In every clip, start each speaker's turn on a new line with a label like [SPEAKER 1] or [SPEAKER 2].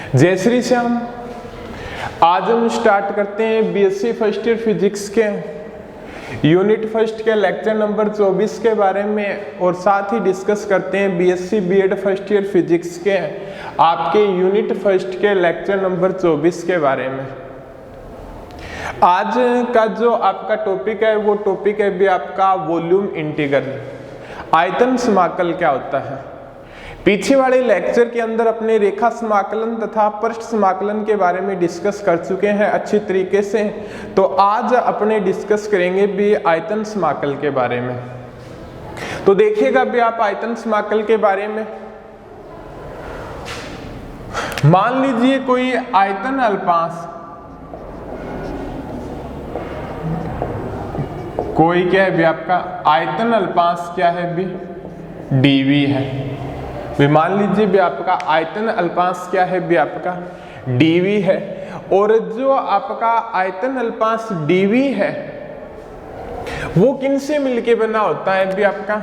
[SPEAKER 1] जय श्री श्याम। आज हम स्टार्ट करते हैं बीएससी फर्स्ट ईयर फिजिक्स के यूनिट फर्स्ट के लेक्चर नंबर 24 के बारे में, और साथ ही डिस्कस करते हैं BSc BEd first year physics के आपके यूनिट फर्स्ट के लेक्चर नंबर 24 के बारे में। आज का जो आपका टॉपिक है वो टॉपिक है भी आपका वॉल्यूम इंटीग्रल, आयतन समाकल क्या होता है। पीछे वाले लेक्चर के अंदर अपने रेखा समाकलन तथा पृष्ठ समाकलन के बारे में डिस्कस कर चुके हैं अच्छी तरीके से, तो आज अपने डिस्कस करेंगे भी आयतन समाकल के बारे में। तो देखिएगा भी आप आयतन समाकल के बारे में, मान लीजिए कोई आयतन अल्पांश, कोई क्या है भी आपका आयतन अल्पांश क्या है भी डीवी है। मान लीजिए भी आपका आयतन अल्पांश क्या है भी आपका डीवी है, और जो आपका आयतन अल्पांश डीवी है वो किनसे मिलके बना होता है भी आपका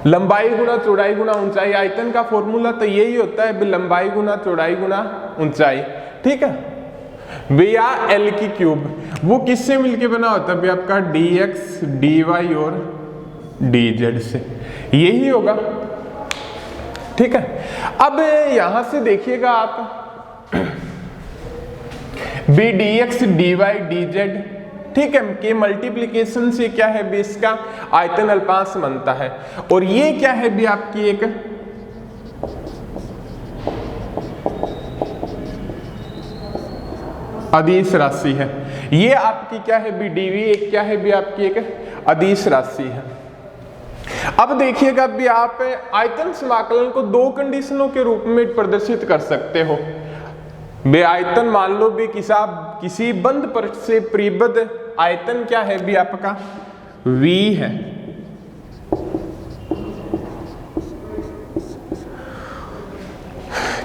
[SPEAKER 1] लंबाई गुना चौड़ाई गुना ऊंचाई। आयतन का फॉर्मूला तो यही होता है भी लंबाई गुना चौड़ाई गुना ऊंचाई, ठीक है भैया। एल की क्यूब वो किससे मिलके बना होता है भी आपका dx dy और dz से, यही होगा, ठीक है। अब यहां से देखिएगा आप बी dx dy dz, ठीक है, कि मल्टीप्लिकेशन से क्या है भी इसका आयतन अल्पांश बनता है, और ये क्या है भी आपकी एक अदिश राशि है। ये आपकी क्या है भी dv एक क्या है भी आपकी एक अदिश राशि है। अब देखिएगा भी आप आयतन समाकलन को दो कंडीशनों के रूप में प्रदर्शित कर सकते हो। बे आयतन मान लो भी किसी बंद पृष्ठ से परिबद्ध आयतन क्या है भी आपका V है,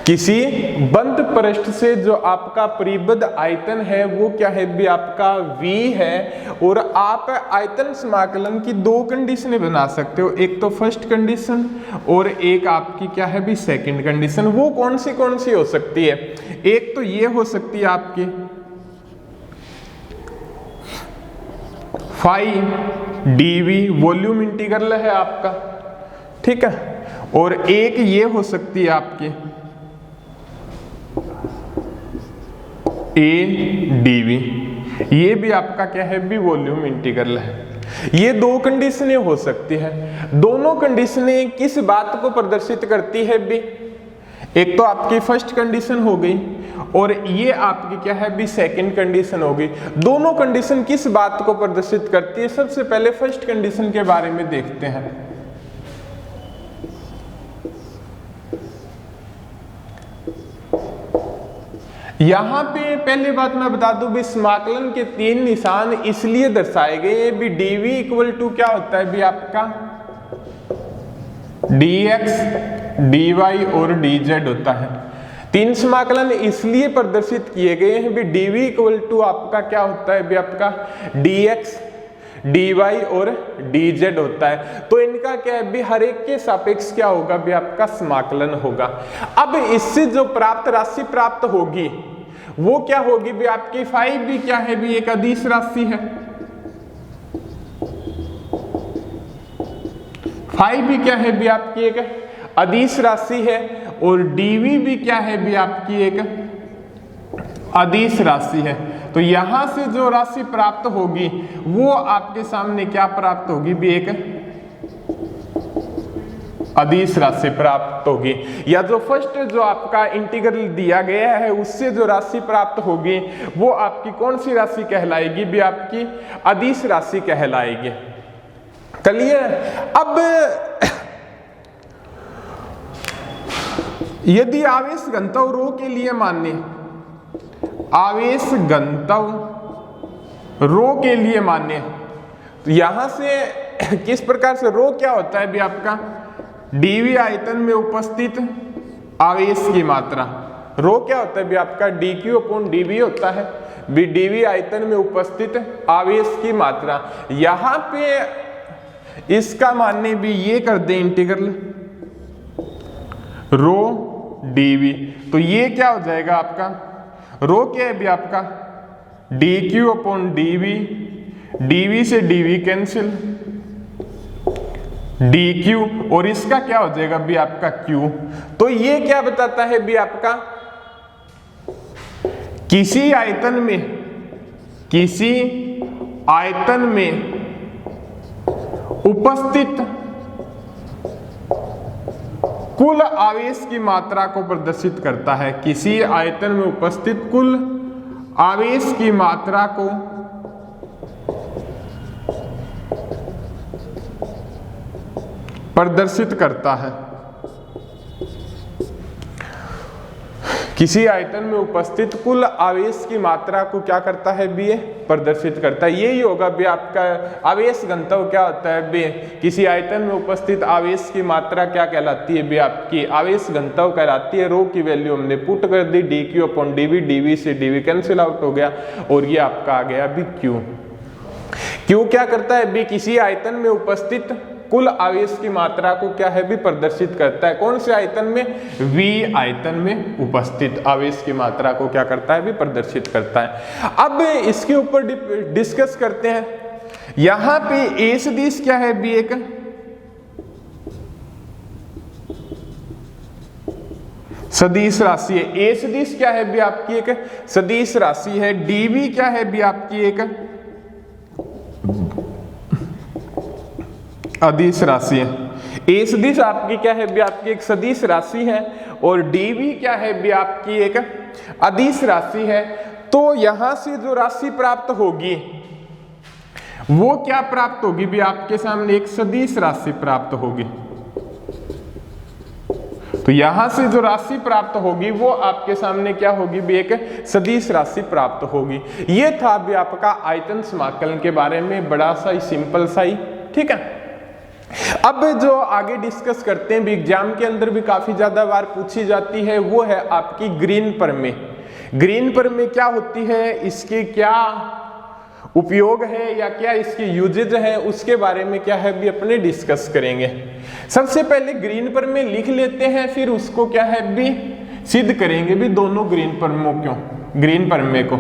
[SPEAKER 1] किसी बंद पृष्ठ से जो आपका परिबद्ध आयतन है वो क्या है भी आपका V है, और आप आयतन समाकलन की दो कंडीशनें बना सकते हो, एक तो फर्स्ट कंडीशन और एक आपकी क्या है भी सेकंड कंडीशन। वो कौन सी हो सकती है? एक तो ये हो सकती है आपकी फाई डीवी वॉल्यूम इंटीग्रल है आपका, ठीक है, और एक ये हो सकती है आपकी ए डीवी, ये भी आपका क्या है भी वॉल्यूम इंटीग्रल है। ये दो कंडीशनें हो सकती है। दोनों कंडीशनें किस बात को प्रदर्शित करती है भी? एक तो आपकी फर्स्ट कंडीशन हो गई और ये आपकी क्या है भी सेकंड कंडीशन हो गई। दोनों कंडीशन किस बात को प्रदर्शित करती है? सबसे पहले फर्स्ट कंडीशन के बारे में देखते हैं। यहां पे पहले बात मैं बता दूं भी समाकलन के तीन निशान इसलिए दर्शाए गए हैं भी dv इक्वल टू क्या होता है भी आपका dx dy और dz होता है। तीन समाकलन इसलिए प्रदर्शित किए गए हैं भी dv इक्वल टू आपका क्या होता है भी आपका dx dy और dz होता है। तो इनका क्या है भी हर एक के सापेक्ष क्या होगा भी आपका समाकलन होगा। अब इससे जो प्राप्त राशि प्राप्त होगी वो क्या होगी भी आपकी फाई भी क्या है भी एक अदिश राशि है। फाई भी क्या है भी आपकी एक अदिश राशि है, और dv भी क्या है भी आपकी एक अदिश राशि है। तो यहां से जो राशि प्राप्त होगी वो आपके सामने क्या प्राप्त होगी भी एक अदिश राशि प्राप्त होगी, या जो फर्स्ट जो आपका इंटीग्रल दिया गया है उससे जो राशि प्राप्त होगी वो आपकी कौन सी राशि कहलाएगी भी आपकी अदिश राशि कहलाएगी। चलिए अब यदि आवेश घनत्व रो के लिए मान्य, आवेश घनत्व रो के लिए मान्य, तो यहां से किस प्रकार से रो क्या होता है भी आपका dv आयतन में उपस्थित आवेश की मात्रा। रो क्या होता है भी आपका dq/dv होता है भी dv आयतन में उपस्थित आवेश की मात्रा। यहां पे इसका मानने भी ये कर दे इंटीग्रल रो dv। तो ये क्या हो जाएगा आपका, रो क्या है भी आपका dq अपॉन dv, dv से dv कैंसिल, dq और इसका क्या हो जाएगा भी आपका q। तो ये क्या बताता है भी आपका, किसी आयतन में उपस्थित कुल आवेश की मात्रा को प्रदर्शित करता है। किसी आयतन में उपस्थित कुल आवेश की मात्रा को प्रदर्शित करता है। किसी आयतन में उपस्थित कुल आवेश की मात्रा को क्या करता है बी, प्रदर्शित करता है। यही होगा बी आपका आवेश घनत्व क्या होता है बी, किसी आयतन में उपस्थित आवेश की मात्रा क्या कहलाती है बी, आपकी आवेश घनत्व कहलाती है। रो की वैल्यू हमने पुट कर दी dq अपॉन dv, dv से dv कैंसिल आउट हो गया और ये आपका आ गया बी q। q क्या करता है बी, किसी आयतन में उपस्थित कुल आवेश की मात्रा को क्या है भी प्रदर्शित करता है। कौन से आयतन में, V आयतन में उपस्थित आवेश की मात्रा को क्या करता है भी प्रदर्शित करता है। अब इसके ऊपर डिस्कस करते हैं। यहां पे A सदिश क्या है भी, एक सदिश राशि है। A सदिश क्या है भी आपकी एक सदिश राशि है। dV क्या है भी आपकी एक अदिश राशि है। A सदिश आपकी क्या है भी आपकी एक सदिश राशि है और dV क्या है भी आपकी एक अदिश राशि है। तो यहां से जो राशि प्राप्त होगी वो क्या प्राप्त होगी भी, आपके सामने एक सदिश राशि प्राप्त होगी। तो यहां से जो राशि प्राप्त होगी वो आपके सामने क्या होगी भी, एक सदिश राशि प्राप्त होगी। ये था भी आपका आयतन समाकलन के बारे में, बड़ा सा ही सिंपल सा ही, ठीक है। अब जो आगे डिस्कस करते हैं भी, एग्जाम के अंदर भी काफी ज्यादा बार पूछी जाती है, वो है आपकी ग्रीन प्रमेय। ग्रीन प्रमेय क्या होती है, इसके क्या उपयोग है या क्या इसके यूजेज है, उसके बारे में क्या है भी अपने डिस्कस करेंगे। सबसे पहले ग्रीन प्रमेय लिख लेते हैं, फिर उसको क्या है भी सिद्ध करेंगे भी दोनों ग्रीन प्रमेय को।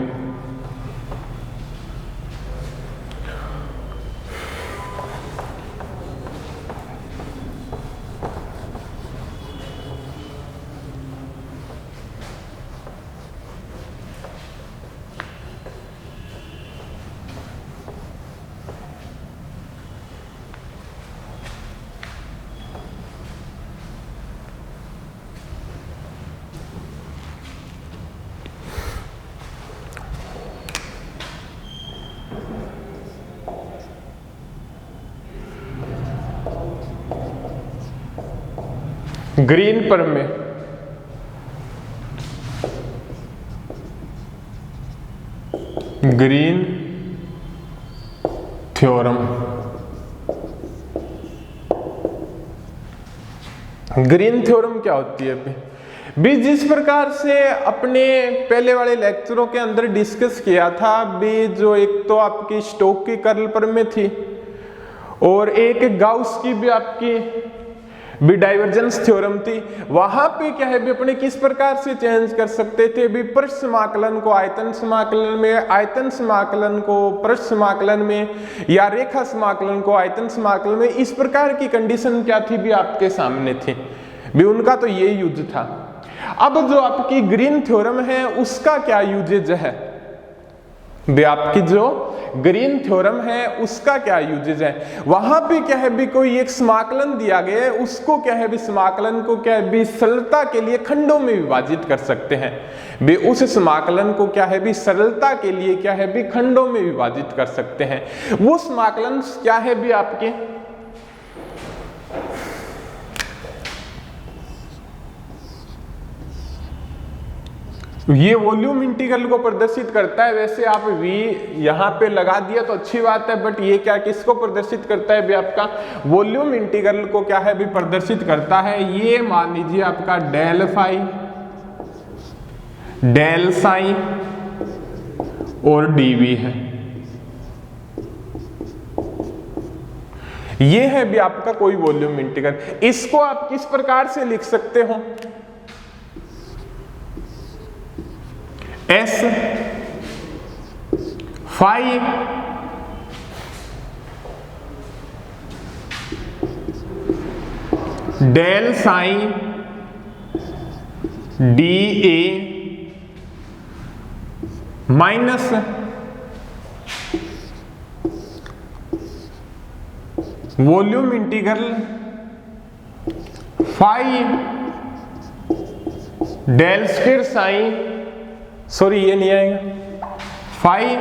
[SPEAKER 1] ग्रीन प्रमेय ग्रीन थ्योरम। ग्रीन थ्योरम क्या होती है भी, जिस प्रकार से अपने पहले वाले लेक्चरों के अंदर डिस्कस किया था भी, जो एक तो आपकी स्टोक की कर्ल प्रमेय थी और एक गाउस की भी आपकी भी डाइवर्जेंस थ्योरम थी। वहां पे क्या है भी अपने किस प्रकार से चेंज कर सकते थे भी, पृष्ठ समाकलन को आयतन समाकलन में, आयतन समाकलन को पृष्ठ समाकलन में, या रेखा समाकलन को आयतन समाकलन में। इस प्रकार की कंडीशन क्या थी भी आपके सामने थी भी, उनका तो ये यूज था। अब जो आपकी ग्रीन थ्योरम है उसका क्या यूजेज है भी, आपकी जो ग्रीन थ्योरम है उसका क्या यूजेज है। वहां पे क्या है भी कोई एक समाकलन दिया गया है, उसको क्या है भी समाकलन को क्या है भी सरलता के लिए खंडों में विभाजित कर सकते हैं भी, उस समाकलन को क्या है भी सरलता के लिए क्या है भी खंडों में विभाजित कर सकते हैं। वो समाकलन क्या है भी आपके, ये वॉल्यूम इंटीग्रल को प्रदर्शित करता है। वैसे आप v यहाँ पे लगा दिया तो अच्छी बात है, बट ये क्या किसको प्रदर्शित करता है भी, आपका वॉल्यूम इंटीग्रल को क्या है भी प्रदर्शित करता है। ये मान लीजिए आपका डेल फाई, डेल साइन और dv है। ये है भी आपका कोई वॉल्यूम इंटीग्रल। इसको आप किस प्रकार से लिख सकते हो s phi del psi d ए minus volume integral phi del square psi, sorry ये नहीं आएगा, फाई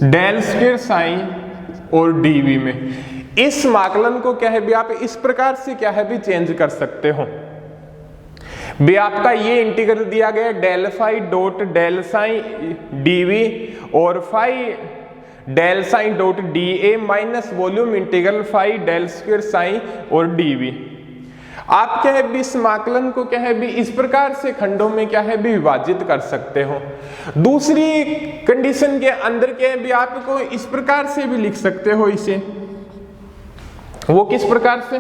[SPEAKER 1] डेल स्क्वायर साइन और डीवी में इस समाकलन को क्या है भी आप इस प्रकार से क्या है भी चेंज कर सकते हो भी। आपका ये इंटीग्रल दिया गया del phi dot del psi dv और phi del sign dot D A minus volume integral phi del square psi और डीवी। आप क्या है भी इस समाकलन को क्या है भी इस प्रकार से खंडों में क्या है भी विभाजित कर सकते हो। दूसरी कंडीशन के अंदर क्या है भी आपको इस प्रकार से भी लिख सकते हो इसे, वो किस प्रकार से,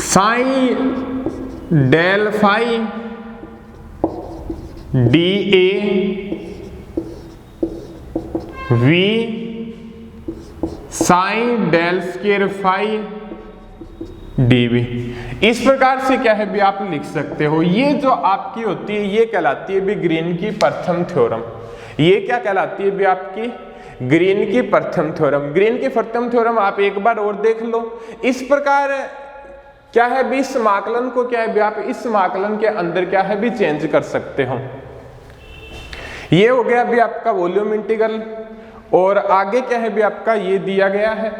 [SPEAKER 1] psi del phi D A V psi del square phi dv. इस प्रकार से क्या है भी आप लिख सकते हो। ये जो आपकी होती है ये कहलाती है भी ग्रीन की प्रथम थ्योरम। ये क्या कहलाती है भी आपकी ग्रीन की प्रथम थ्योरम। ग्रीन की प्रथम थ्योरम आप एक बार और देख लो। इस प्रकार क्या है भी इस समाकलन को क्या है भी आप इस समाकलन के अंदर क्या है भी चेंज कर सकते हो। ये हो गया भी आपका वॉल्यूम इंटीग्रल और आगे क्या है भी आपका ये दिया गया है।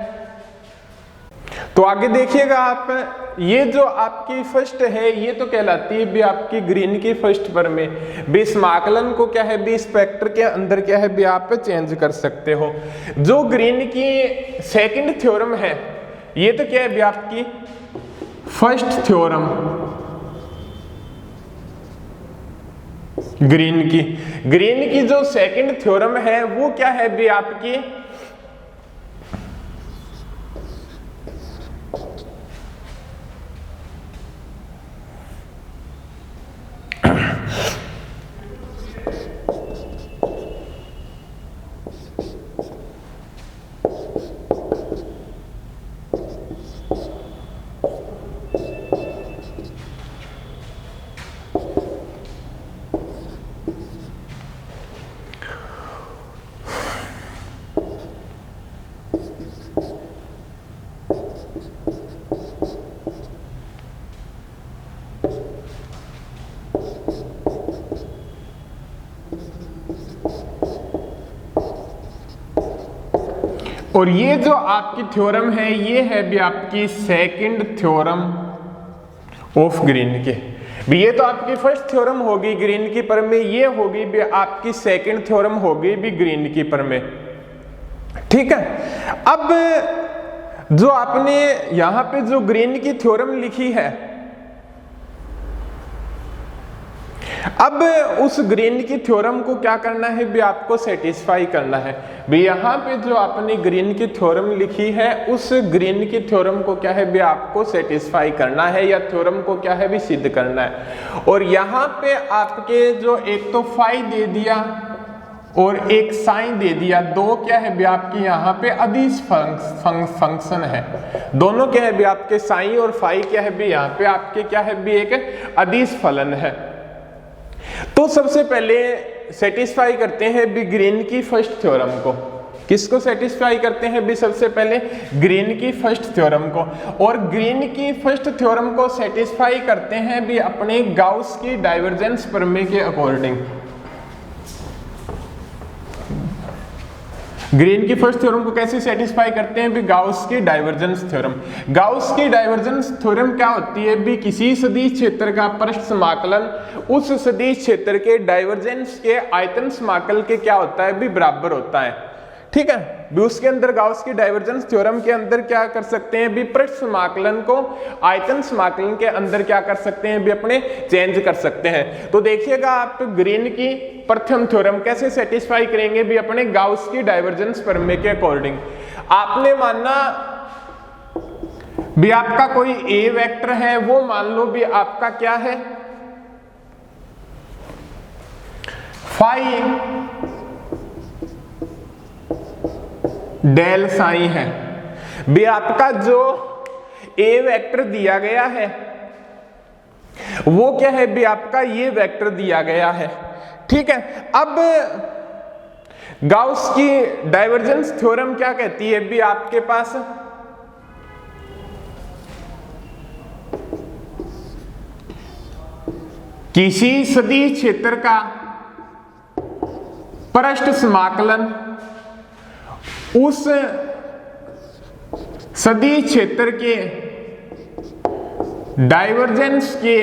[SPEAKER 1] तो आगे देखिएगा आप, ये जो आपकी फर्स्ट है ये तो कहलाती है भी आपकी ग्रीन की फर्स्ट पर में भी समाकलन को क्या है भी स्पेक्टर के अंदर क्या है भी आप चेंज कर सकते हो। जो ग्रीन की सेकंड थ्योरम है ये तो क्या है भी आपकी फर्स्ट थ्योरम ग्रीन की जो सेकंड थ्योरम है वो क्या है भी आपकी और ये जो आपकी थ्योरम है ये है भी आपकी सेकंड थ्योरम ऑफ ग्रीन की। भी ये तो आपकी फर्स्ट थ्योरम होगी ग्रीन की पर में, ये होगी भी आपकी सेकंड थ्योरम होगी भी ग्रीन की पर में। ठीक है, अब जो आपने यहां पे जो ग्रीन की थ्योरम लिखी है, अब उस ग्रीन की थ्योरम को क्या करना है भी आपको सेटिस्फाई करना है। भी यहाँ पे जो आपने ग्रीन की थ्योरम लिखी है उस ग्रीन की थ्योरम को क्या है भी आपको सेटिस्फाई करना है या थ्योरम को क्या है भी सिद्ध करना है। और यहाँ पे आपके जो एक तो फाई दे दिया और एक साइन दे दिया, दो क्या है भी आपके यहाँ पे अदिश फंक्शन है। दोनों क्या है भी आपके साइन और फाई क्या है भी यहाँ पे आपके क्या है भी एक अदिश फलन है। तो सबसे पहले सेटिस्फाई करते हैं भी ग्रीन की फर्स्ट थ्योरम को। किसको सेटिस्फाई करते हैं भी सबसे पहले ग्रीन की फर्स्ट थ्योरम को। और ग्रीन की फर्स्ट थ्योरम को सेटिस्फाई करते हैं भी अपने गाउस की डाइवर्जेंस प्रमेय के अकॉर्डिंग। ग्रीन की फर्स्ट थ्योरम को कैसे सेटिस्फाई करते हैं भी गाउस की डाइवर्जेंस थ्योरम। गाउस की डाइवर्जेंस थ्योरम क्या होती है भी किसी सदिश क्षेत्र का पृष्ठ समाकलन उस सदिश क्षेत्र के डाइवर्जेंस के आयतन समाकल के क्या होता है भी बराबर होता है। ठीक है, भी उसके अंदर गाउस की डाइवर्जेंस थ्योरम के अंदर क्या कर सकते हैं भी पृष्ठ समाकलन को आयतन समाकलन के अंदर क्या कर सकते हैं भी अपने चेंज कर सकते हैं। तो देखिएगा आप ग्रीन की प्रथम थ्योरम कैसे सेटिस्फाई करेंगे भी अपने गाउस की डाइवर्जेंस प्रमेय के अकॉर्डिंग। आपने माना भी आपका कोई ए वेक्टर है, वो मान लो भी आपका क्या है फाई डेल साई है। भी आपका जो ए वेक्टर दिया गया है वो क्या है भी आपका ये वेक्टर दिया गया है, ठीक है। अब गाउस की डाइवर्जेंस थ्योरम क्या कहती है भी आपके पास किसी सदिश क्षेत्र का पृष्ठ समाकलन उस सदिश क्षेत्र के डाइवर्जेंस के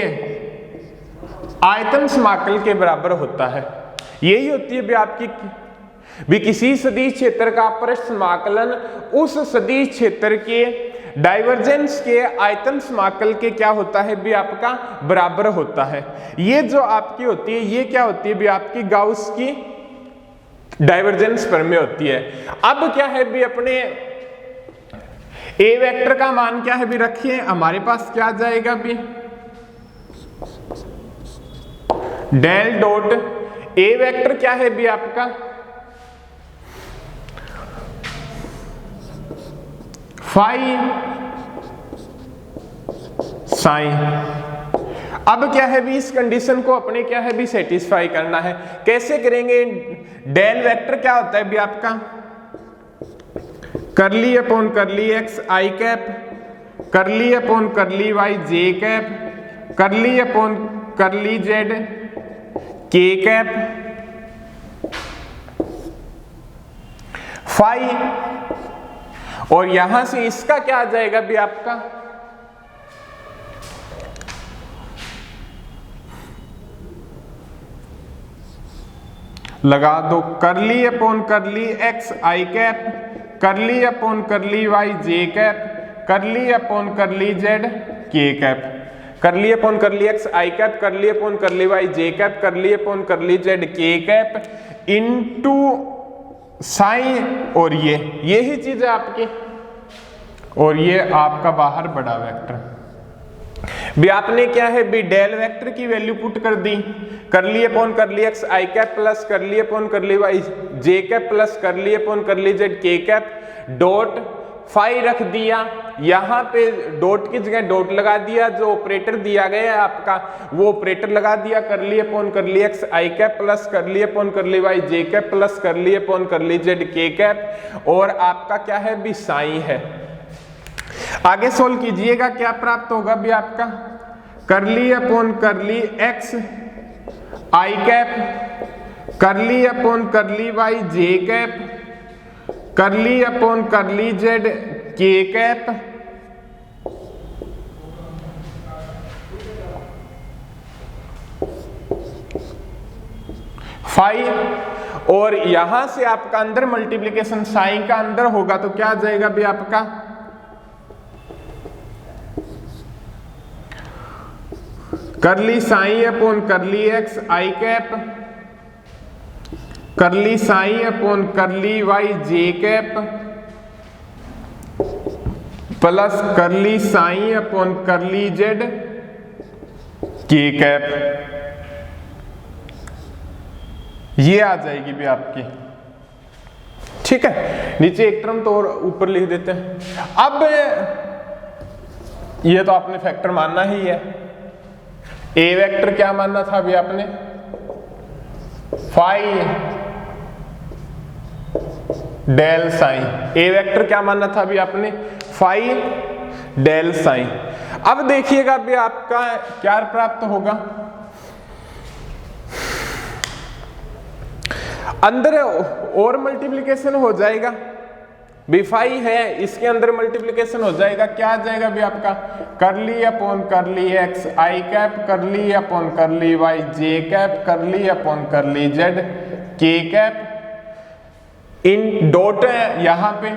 [SPEAKER 1] आयतन समाकल के बराबर होता है। यही होती है भी आपकी भी किसी सदिश क्षेत्र का पृष्ठ समाकलन उस सदिश क्षेत्र के डाइवर्जेंस के आयतन समाकल के क्या होता है भी आपका बराबर होता है। ये जो आपकी होती है ये क्या होती है भी आपकी गाउस की डाइवर्जेंस प्रमेय होती है। अब क्या है भी अपने ए वेक्टर का मान क्या है भी रखिए, हमारे पास क्या जाएगा भी डेल डॉट ए वेक्टर क्या है भी आपका फाई साइन। अब क्या है भी इस कंडीशन को अपने क्या है भी सेटिस्फाई करना है। कैसे करेंगे, डेल वेक्टर क्या होता है भी आपका करली upon curly x i cap, curly upon curly y j cap, curly upon curly z k cap, phi, और यहां से इसका क्या आ जाएगा भी आपका लगा दो करली upon curly x i cap, curly upon curly y j cap, curly upon curly z k cap, curly upon curly x i cap, curly upon curly y j cap, curly upon curly z k cap into sine, और यही चीज है आपकी, और ये आपका बाहर बड़ा वेक्टर भी आपने क्या है भी डेल वेक्टर की वैल्यू पुट कर दी, curly upon curly x i cap plus curly upon curly y j cap plus curly upon curly z k cap dot phi रख दिया, यहां पे डॉट की जगह डॉट लगा दिया, जो ऑपरेटर दिया गया है आपका वो ऑपरेटर लगा दिया, curly upon curly x i cap plus curly upon curly y j cap plus curly upon curly z k cap, और आपका क्या है भी साइन है। आगे सोल्व कीजिएगा, क्या प्राप्त होगा भी आपका करली upon curly x i cap, curly upon curly y j cap, curly upon curly z k cap, five, और यहां से आपका अंदर मल्टीप्लीकेशन साइन का अंदर होगा तो क्या आ जाएगा भी आपका curly psi upon curly x i cap, curly psi upon curly y j cap plus curly psi upon curly z k cap, ये आ जाएगी भी आपकी, ठीक है। नीचे एक टर्म तो और ऊपर लिख देते हैं। अब ये तो आपने फैक्टर मानना ही है। ए वेक्टर क्या मानना था अभी आपने फाई डेल साइन, ए वेक्टर क्या मानना था अभी आपने फाई डेल साइन। अब देखिएगा अभी आपका क्या प्राप्त होगा, अंदर और मल्टीप्लिकेशन हो जाएगा, बिफाई है इसके अंदर मल्टीप्लिकेशन हो जाएगा, क्या आ जाएगा भी आपका करली upon curly x i cap, curly upon curly y j cap, curly upon curly z k cap in dot है यहां पे,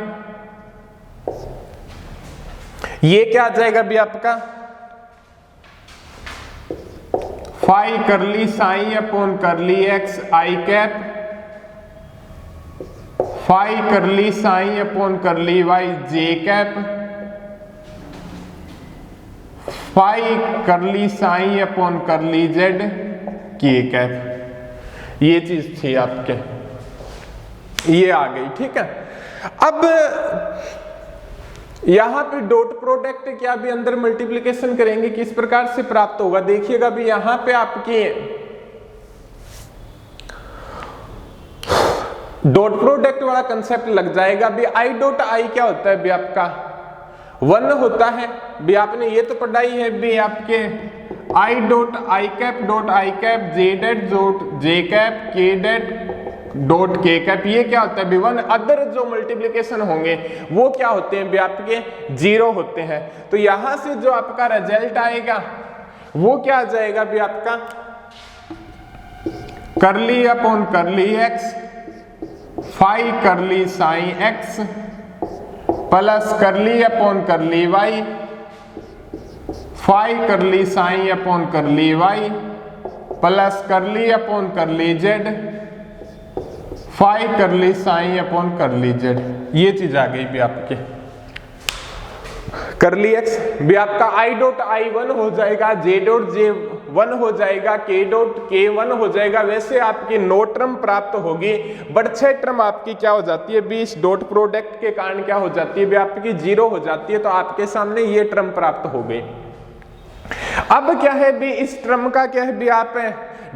[SPEAKER 1] ये क्या आ जाएगा भी आपका phi curly psi upon curly x i cap, phi curly psi upon curly y j cap, phi curly psi upon curly z k cap. ये चीज थी आपके, ये आ गई। ठीक है, अब यहां पे डॉट प्रोडक्ट क्या भी अंदर मल्टीप्लिकेशन करेंगे किस प्रकार से प्राप्त होगा, देखिएगा भी यहां पे आपकी डॉट प्रोडक्ट वाला कंसेप्ट लग जाएगा भी। आई डॉट आई क्या होता है भी आपका 1 होता है भी, आपने ये तो पढ़ा ही है भी आपके i dot i cap j dot dot j cap k dot dot k cap, ये क्या होता है भी 1। अदर जो मल्टीप्लिकेशन होंगे वो क्या होते हैं भी आपके 0 होते हैं। तो यहां से जो आपका रिजल्ट आएगा वो क्या आ जाएगा भी आपका करली upon curly x phi curly psi x plus curly upon curly y phi curly psi upon curly y plus curly upon curly z phi curly psi upon curly Z. ये चीज आ गई भी आपके करली एक्स भी आपका आई डॉट आई 1 हो जाएगा, जे डॉट जे 1 हो जाएगा, के डॉट के 1 हो जाएगा। वैसे आपकी 9 टर्म प्राप्त होगी, बट 6 टर्म आपकी क्या हो जाती है भी इस डॉट प्रोडक्ट के कारण क्या हो जाती है भी आपकी 0 हो जाती है। तो आपके सामने ये टर्म प्राप्त हो गई। अब क्या है भी इस टर्म का क्या है भी आप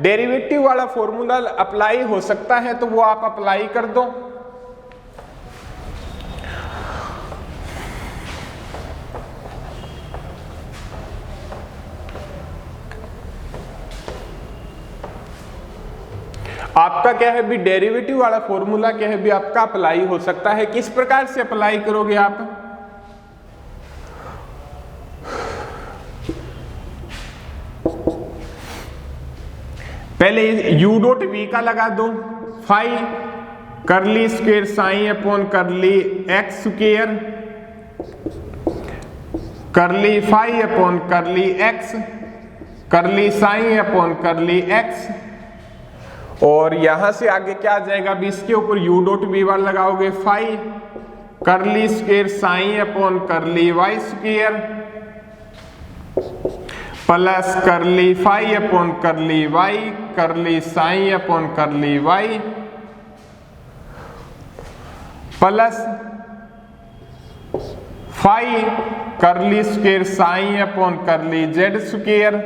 [SPEAKER 1] डेरिवेटिव वाला फॉर्मूला अप्लाई हो सकता है तो वो आप अप्लाई कर दो। आपका क्या है भी डेरिवेटिव वाला फॉर्मूला क्या है भी आपका अप्लाई हो सकता है। किस प्रकार से अप्लाई करोगे आप, पहले u डॉट v का लगा दो, phi curly square psi upon curly x square करली फाई अपॉन करली एक्स करली साई अपॉन करली एक्स, और यहां से आगे क्या आ जाएगा भी इसके ऊपर u डॉट v वाला लगाओगे, phi curly square psi upon curly y square plus curly phi upon curly y curly psi upon curly y plus phi curly square psi upon curly z square,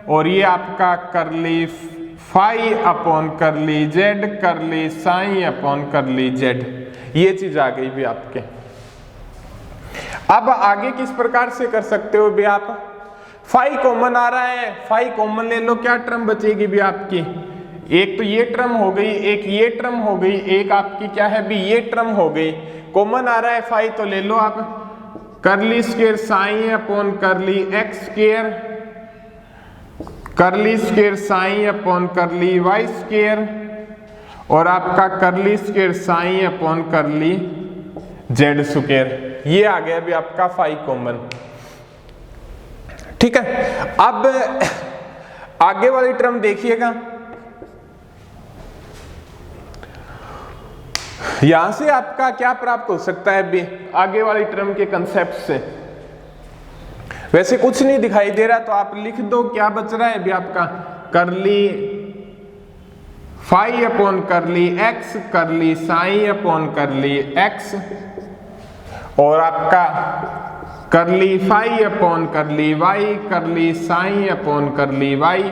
[SPEAKER 1] और ये आपका करली phi upon curly z curly psi upon curly Z. ये चीज आ गई भी आपके। अब आगे किस प्रकार से कर सकते हो भी आप, फाई कॉमन आ रहा है, फाई कॉमन ले लो, क्या टर्म बचेगी भी आपकी, एक तो ये टर्म हो गई, एक ये टर्म हो गई, एक आपकी क्या है भी ये टर्म हो गई। कॉमन आ रहा है फाई तो ले लो आप, करली square psi upon curly x square करली square psi upon curly y square और आपका करली square psi upon curly z square. ये आ गया भी आपका फाई कॉमन। ठीक है, अब आगे वाली टर्म देखिएगा, यहां से आपका क्या प्राप्त हो सकता है भी आगे वाली टर्म के कंसेप्ट से। वैसे कुछ नहीं दिखाई दे रहा तो आप लिख दो क्या बच रहा है भी आपका करली फाई अपॉन करली एक्स करली साई अपॉन करली एक्स और आपका करली phi upon curly y curly psi upon curly y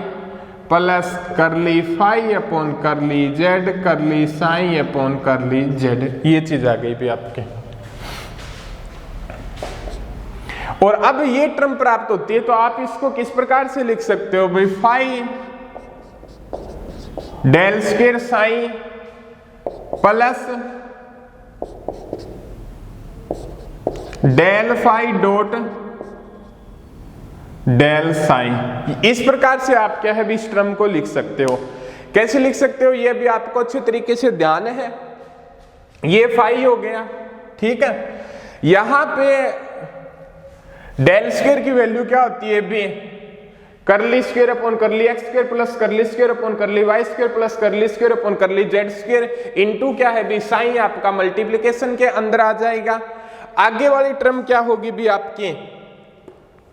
[SPEAKER 1] plus curly phi upon curly z curly psi upon curly Z. ये चीज आ गई भी आपके। और अब ये टर्म प्राप्त होती है तो आप इसको किस प्रकार से लिख सकते हो भाई, phi del square psi plus del phi dot del psi. इस प्रकार से आप क्या है भी इस टर्म को लिख सकते हो। कैसे लिख सकते हो ये भी आपको अच्छे तरीके से ध्यान है। ये फाई हो गया, ठीक है। यहां पे डेल स्क्वायर की वैल्यू क्या होती है B, curly square upon curly x square plus curly square upon curly y square plus curly square upon curly z square into क्या है बी साइन आपका मल्टीप्लिकेशन के अंदर आ जाएगा। आगे वाली टर्म क्या होगी बी आपकी,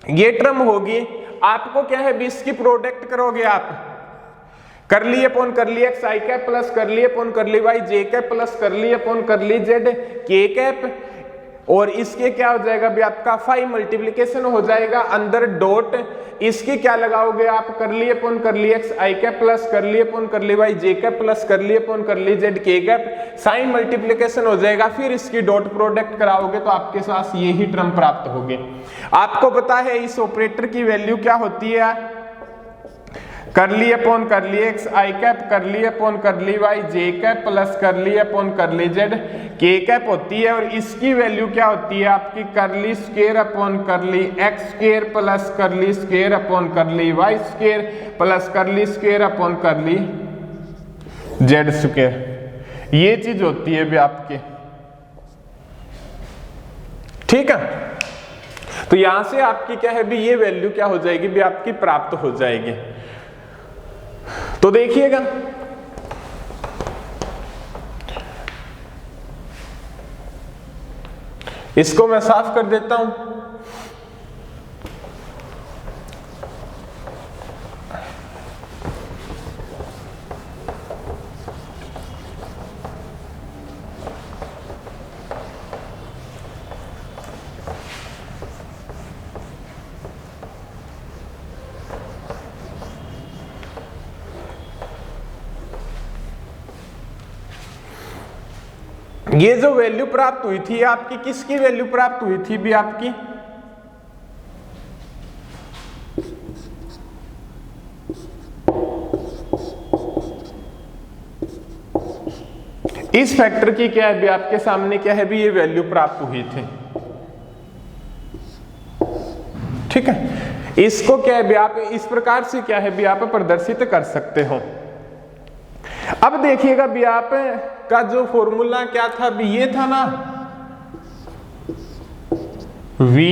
[SPEAKER 1] ये टर्म होगी, आपको क्या है बी इसकी प्रोडक्ट करोगे आप, curly upon curly x i cap plus curly upon curly y j cap plus curly upon curly z k cap, और इसके क्या हो जाएगा भी आपका फाई मल्टीप्लिकेशन हो जाएगा, अंदर डॉट, इसके क्या लगाओगे आप, curly upon curly x i cap plus curly upon curly y j cap plus curly upon curly z k cap, psi multiplication हो जाएगा, फिर इसकी डॉट प्रोडक्ट कराओगे तो आपके पास यही टर्म प्राप्त होगी। आपको पता है इस ऑपरेटर की वैल्यू क्या होती है, curly upon curly x i cap curly upon curly y j cap plus curly upon curly z k cap होती है, और इसकी वैल्यू क्या होती है आपकी, curly square upon curly x square plus curly square upon curly y square plus curly square upon curly z square, ये चीज होती है भी आपकी, ठीक है। तो यहां से आपकी क्या है भी ये वैल्यू क्या हो जाएगी भी आपकी प्राप्त हो जाएगी। तो देखिएगा इसको मैं साफ कर देता हूं। ये जो वैल्यू प्राप्त हुई थी आपकी, किसकी वैल्यू प्राप्त हुई थी भी आपकी, इस फैक्टर की क्या है भी आपके सामने क्या है भी ये वैल्यू प्राप्त हुई थी, ठीक है। इसको क्या है भी आप इस प्रकार से क्या है भी आप प्रदर्शित कर सकते हो। अब देखिएगा भी आप का जो फॉर्मूला क्या था भी ये था ना, V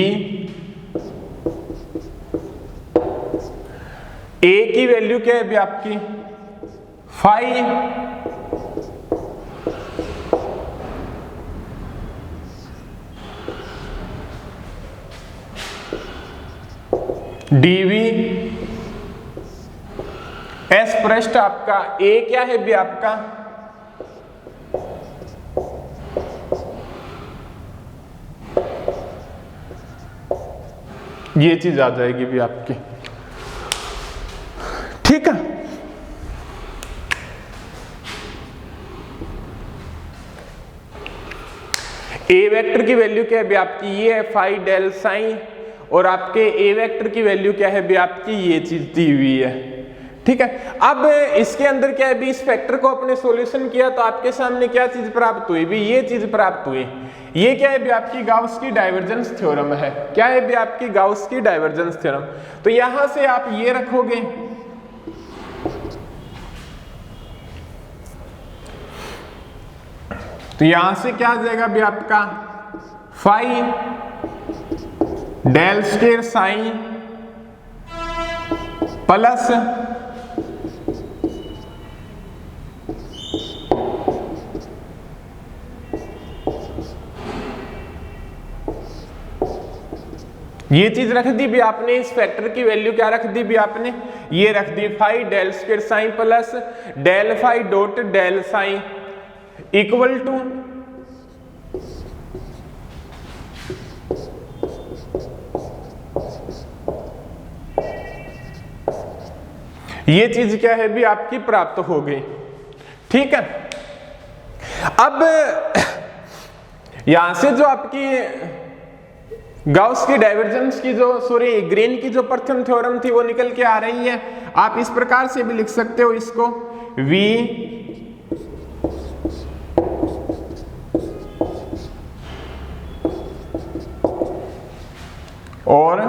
[SPEAKER 1] A की वैल्यू क्या है भी आपकी फाई dV एस पृष्ठ आपका A क्या है भी आपका ये चीज आ जाएगी भी आपकी, ठीक है। ए वेक्टर की वैल्यू क्या है भी आपकी ये है फाई डेल साइन, और आपके ए वेक्टर की वैल्यू क्या है भी आपकी ये चीज दी हुई है, ठीक है। अब इसके अंदर क्या है भी इस फैक्टर को अपने सॉल्यूशन किया तो आपके सामने क्या चीज प्राप्त हुई भी ये चीज प्राप्त हुई, ये क्या है भी आपकी गाउस की डाइवर्जेंस थ्योरम है, क्या है भी आपकी गाउस की डाइवर्जेंस थ्योरम। तो यहां से आप ये रखोगे, तो यहां से क्या आ जाएगा भी आपका phi del square sign plus ये चीज रख दी भी आपने, इस फैक्टर की वैल्यू क्या रख दी भी आपने, ये रख दी phi del square sign plus del phi dot del sine equal to ये चीज क्या है भी आपकी प्राप्त हो गई, ठीक है। अब यहां से जो आपकी गाउस की डाइवर्जेंस की जो ग्रीन की जो प्रथम थ्योरम थी वो निकल के आ रही है। आप इस प्रकार से भी लिख सकते हो इसको, V और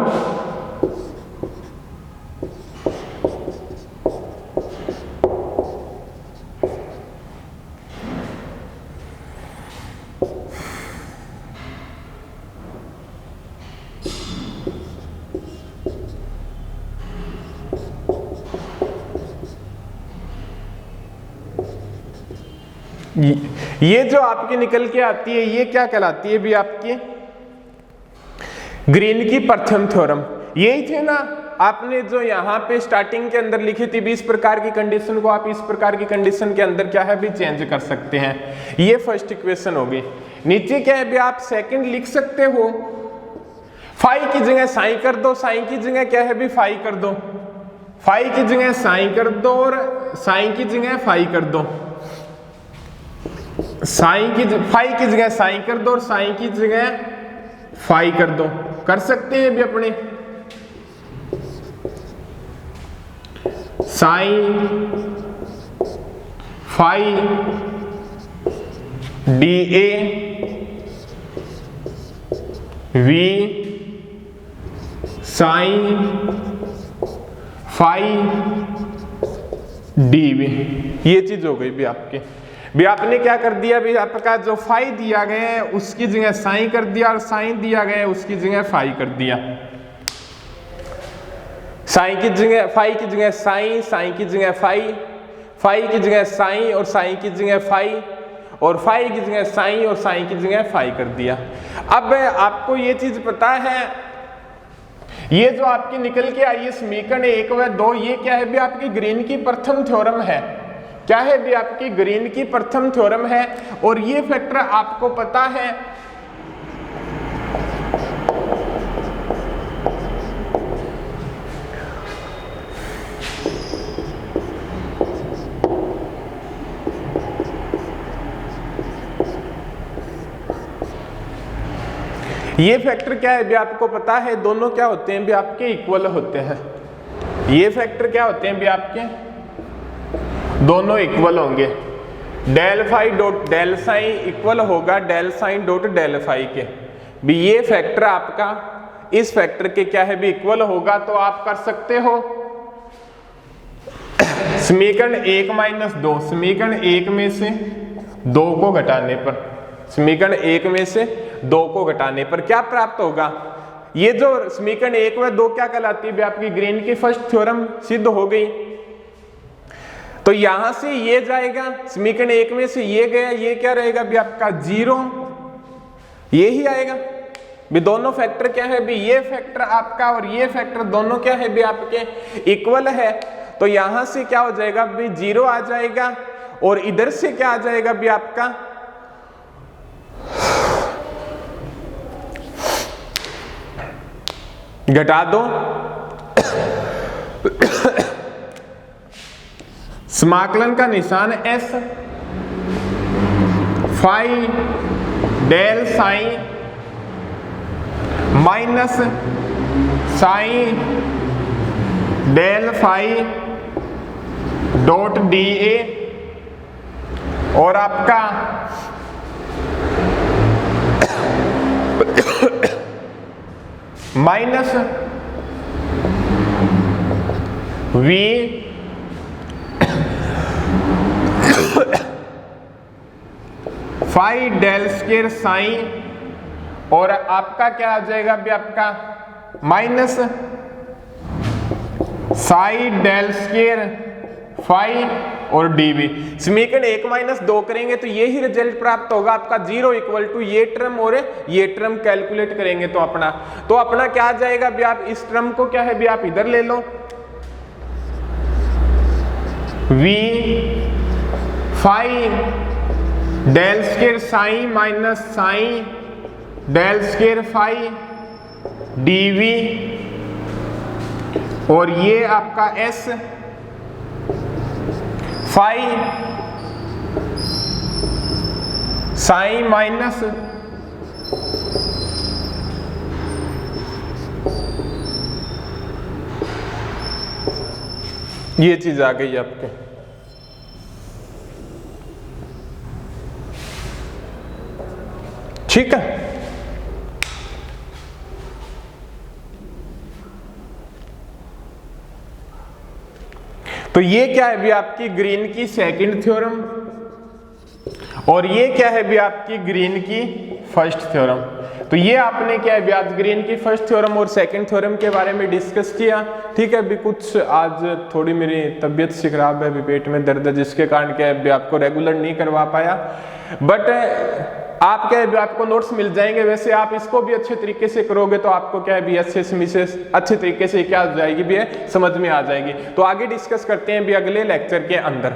[SPEAKER 1] ये जो आपकी निकल के आती है ये क्या कहलाती है भी आपकी ग्रीन की प्रथम थ्योरम। यही थे ना आपने जो यहाँ पे स्टार्टिंग के अंदर लिखी थी, 20 प्रकार की कंडीशन को आप इस प्रकार की कंडीशन के अंदर क्या है भी चेंज कर सकते हैं। ये फर्स्ट इक्वेशन होगी। नीचे क्या है भी आप सेकंड लिख सकते हो, फाई की जगह साई कर दो, साई की जगह क्या है भी फाई कर दो, फाई की जगह साई कर दो और साई की जगह फाई कर दो, फाई की जगह साई कर दो और साई की जगह फाई कर दो। कर सकते हैं भी अपने psi phi D A V psi phi D V, ये चीज हो गई भी आपके। भी आपने क्या कर दिया भी आपका जो फाई दिया गया है उसकी जगह साइन कर दिया और साइन दिया गया है उसकी जगह फाई कर दिया। साइन की जगह फाई की जगह साइन, साइन की जगह फाई, फाई की जगह साइन और साइन की जगह फाई, और फाई की जगह साइन और साइन की जगह फाई कर दिया। अब आपको ये चीज पता है, ये जो आपकी निकल के आई है समीकरण 1 व 2, ये क्या है भी आपकी ग्रीन की प्रथम थ्योरम है। क्या है भी आपकी ग्रीन की प्रथम थ्योरम है। और ये फैक्टर आपको पता है ये फैक्टर क्या है भी आपको पता है, दोनों क्या होते हैं भी आपके इक्वल होते हैं। ये फैक्टर क्या होते हैं भी आपके दोनों इक्वल होंगे। Del phi dot del sine equal होगा del sign dot del phi के। भी ये फैक्टर आपका इस फैक्टर के क्या है भी इक्वल होगा। तो आप कर सकते हो समीकरण 1 माइनस 2, समीकरण 1 में से 2 को घटाने पर, समीकरण 1 में से 2 को घटाने पर क्या प्राप्त होगा। ये जो समीकरण 1 व 2 क्या कहलाती है आपकी ग्रीन की फर्स्ट थ्योरम सिद्ध हो गई। तो यहां से ये जाएगा, समीकरण 1 में से ये गया, ये क्या रहेगा भी आपका 0, ये ही आएगा। भी दोनों फैक्टर क्या है भी ये फैक्टर आपका और ये फैक्टर दोनों क्या है भी आपके इक्वल है। तो यहां से क्या हो जाएगा भी 0 आ जाएगा और इधर से क्या आ जाएगा भी आपका घटा दो समाकलन का निशान S, phi del psi minus psi del phi dot D A, और आपका minus V phi del square psi, और आपका क्या आ जाएगा भी आपका minus psi del square phi और डीवी। समीकरण 1 माइनस 2 करेंगे तो ये ही रिजल्ट प्राप्त होगा आपका 0 इक्वल टू ये टर्म और ये टर्म कैलकुलेट करेंगे तो अपना क्या आ जाएगा भी आप इस टर्म को क्या है भी आप इधर ले लो, v phi del square psi minus psi del square phi DV, और ये आपका s फाई साइन माइनस ये चीज आ गई आपके। ठीक है, तो ये क्या है भी आपकी ग्रीन की सेकंड थ्योरम, और ये क्या है भी आपकी ग्रीन की फर्स्ट थ्योरम। तो ये आपने क्या है ब्याज ग्रीन की फर्स्ट थ्योरम और सेकंड थ्योरम के बारे में डिस्कस किया। ठीक है, अभी कुछ आज थोड़ी मेरी तबीयत से खराब है, अभी पेट में दर्द है, जिसके कारण क्या है आपको रेगुलर नहीं करवा पाया, बट आप क्या है आपको नोट्स मिल जाएंगे। वैसे आप इसको भी अच्छे तरीके से करोगे तो आपको क्या है BSS मिसेस अच्छे तरीके से क्या हो जाएगी भी है समझ में आ जाएगी। तो आगे डिस्कस करते हैं भी अगले लेक्चर के अंदर।